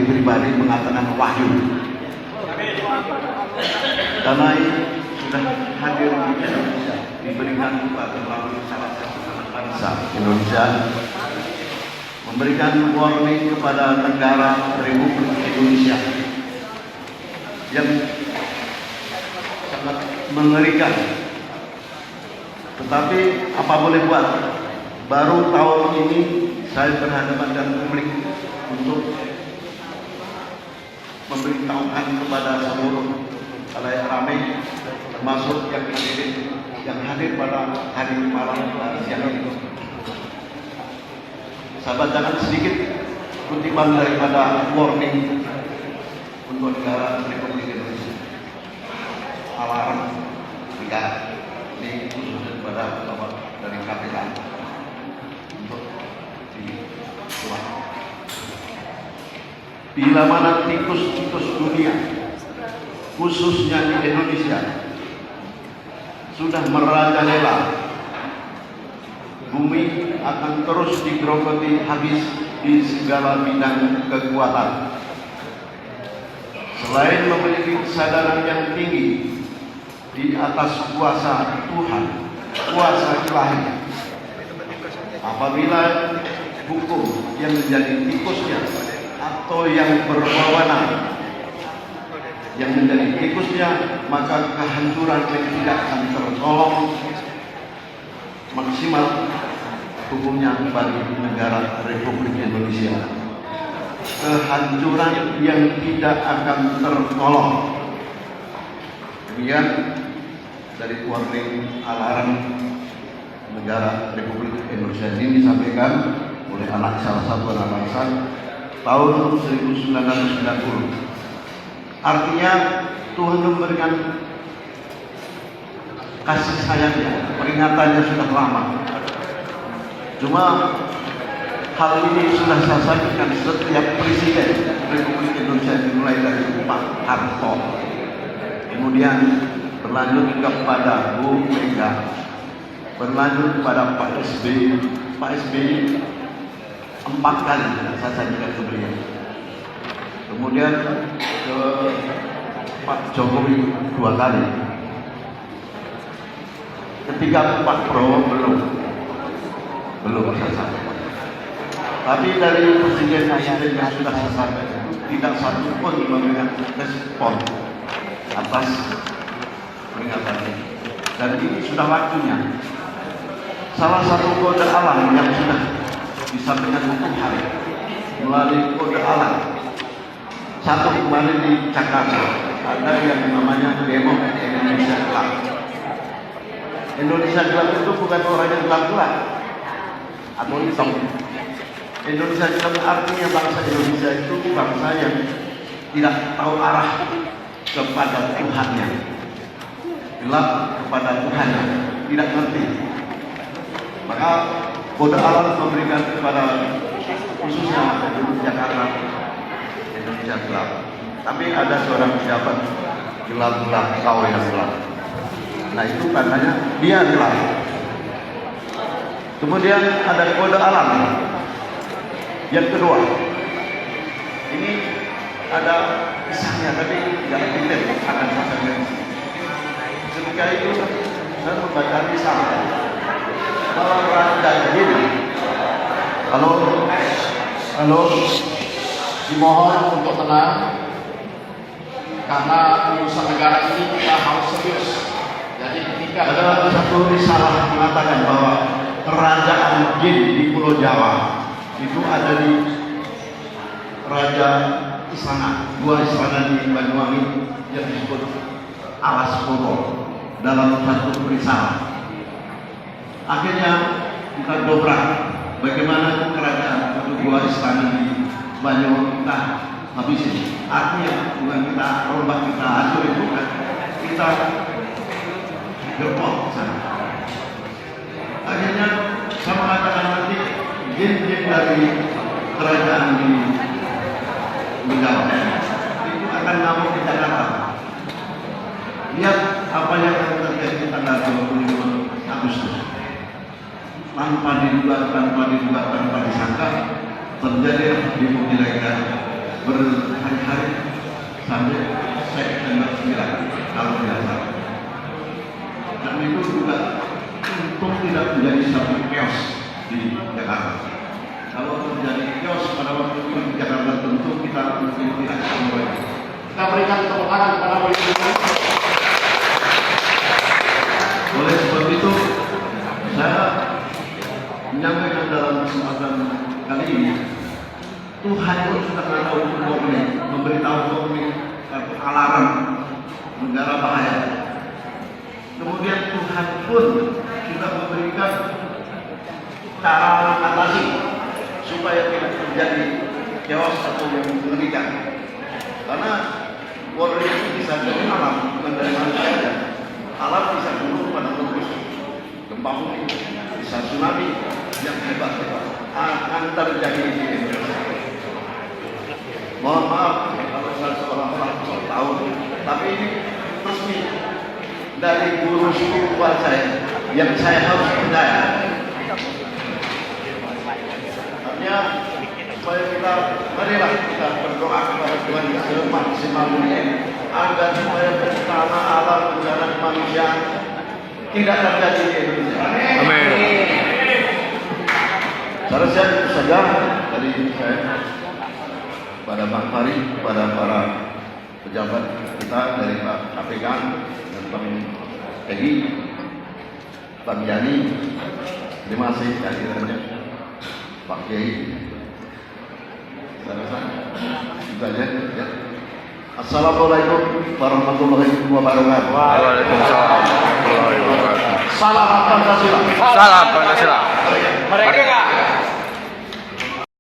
sendiri pribadi mengatakan wahyu. Karena sudah hadir di Indonesia, diberikan kepada melalui salah satu anak bangsa Indonesia, memberikan warning kepada negara Republik Indonesia yang sangat mengerikan. Tetapi apa boleh buat, baru tahun ini saya berhadapan dengan publik untuk memberitahukan kepada seluruh khalayak ramai, termasuk yang hadir pada hari malam siang ini. Saya bacakan sedikit kutipan daripada warning untuk negara Republik Indonesia. Alarm negara ini khusus kepada bapak dari KPK untuk dibuat. Bila mana tikus-tikus dunia, khususnya di Indonesia, sudah merajalela, bumi akan terus digerogoti habis di segala bidang kekuatan. Selain memiliki kesadaran yang tinggi di atas kuasa Tuhan, kuasa ilahi, apabila hukum yang menjadi tikusnya atau yang berwenang yang menjadi tikusnya, maka kehancuran yang tidak akan tertolong maksimal hukumnya bagi negara Republik Indonesia. Kehancuran yang tidak akan tertolong. Demikian dari warning alarm negara Republik Indonesia ini disampaikan oleh salah satu anak bangsa tahun 1990. Artinya Tuhan memberikan kasih sayangnya, peringatannya sudah lama. Cuma hal ini sudah saya sampaikan setiap presiden Republik Indonesia, dimulai dari Pak Harto, kemudian berlanjut kepada Bu Mega, berlanjut kepada Pak SBY. Pak SBY 4 kali saya sampaikan ke beliau. Kemudian ke Pak Jokowi 2 kali. Ketiga Pak Prabowo belum saya sampaikan. Tapi dari presiden-presiden yang sudah saya sampaikan, tidak satu pun memberikan respon atas peringatan ini. Dan ini sudah waktunya. Salah satu kode alam yang sudah disampaikan untuk hari melalui kode alam. Satu kemarin di Jakarta ada yang namanya demo Indonesia Club. Indonesia Club itu bukan orang yang gelap-gelap atau hitam. Indonesia Club artinya bangsa Indonesia itu bangsa yang tidak tahu arah kepada Tuhannya, gelap kepada Tuhannya, tidak ngerti. Maka kode alam memberikan kepada khususnya di Jakarta Indonesia Gelap. Tapi ada seorang pejabat gelap-gelap, kau yang gelap. Nah itu katanya dia gelap. Kemudian ada kode alam. Yang kedua, ini ada kisahnya tapi tidak detail, akan saya sampaikan. Ketika itu saya membaca kisah bahwa Raja Jin, halo, dimohon untuk tenang karena urusan negara ini kita harus serius. Jadi ketika ada satu risalah mengatakan bahwa kerajaan Jin di Pulau Jawa itu ada di Raja Istana, 2 istana di Banyuwangi yang disebut Alas Purwo dalam satu risalah. Akhirnya kita dobrak bagaimana kerajaan untuk 2 istana di Banyuwangi kita habisin. Artinya bukan kita rombak, kita hancur, itu kan kita gerbong sana. Akhirnya saya mengatakan nanti jin-jin dari kerajaan di Jawa itu akan ngamuk di Jakarta. Lihat apa yang terjadi tanggal 25 Agustus. Tanpa diduga, tanpa disangka terjadi di Bumi Lega berhari-hari sampai September 9 kalau tidak salah. Dan itu juga untuk tidak menjadi satu chaos di Jakarta. Kalau terjadi chaos pada waktu itu di Jakarta, tentu kita mungkin tidak mulai. Kita berikan tepuk tangan kepada Polisi. Oleh sebab itu, saya menyampaikan dalam kesempatan kali ini, Tuhan pun sudah ada warning, memberitahu warning atau alarm negara bahaya. Kemudian Tuhan pun sudah memberikan cara mengatasi supaya tidak terjadi chaos atau yang mengerikan. Karena warning itu bisa dari alam, bukan dari manusia. Alam bisa dulu pada terus gempa bumi, bisa tsunami yang hebat akan terjadi di Indonesia. Mohon maaf kalau salah seorang orang tahu, tapi ini resmi dari guru spiritual saya yang saya harus percaya. Artinya supaya kita marilah kita berdoa kepada Tuhan yang semaksimal mungkin agar supaya bencana alam bencana kemanusiaan tidak terjadi di Indonesia. Amin. Seharusnya itu saja dari saya pada Bang Fari, pada para pejabat kita dari Pak KPK dan Bang Egi, Bang Yani, terima kasih kehadirannya, Pak Kiai. Saya rasa itu aja. Ya. Assalamualaikum warahmatullahi wabarakatuh. Waalaikumsalam warahmatullahi wabarakatuh. Salam Pancasila. Salam Pancasila. Merdeka.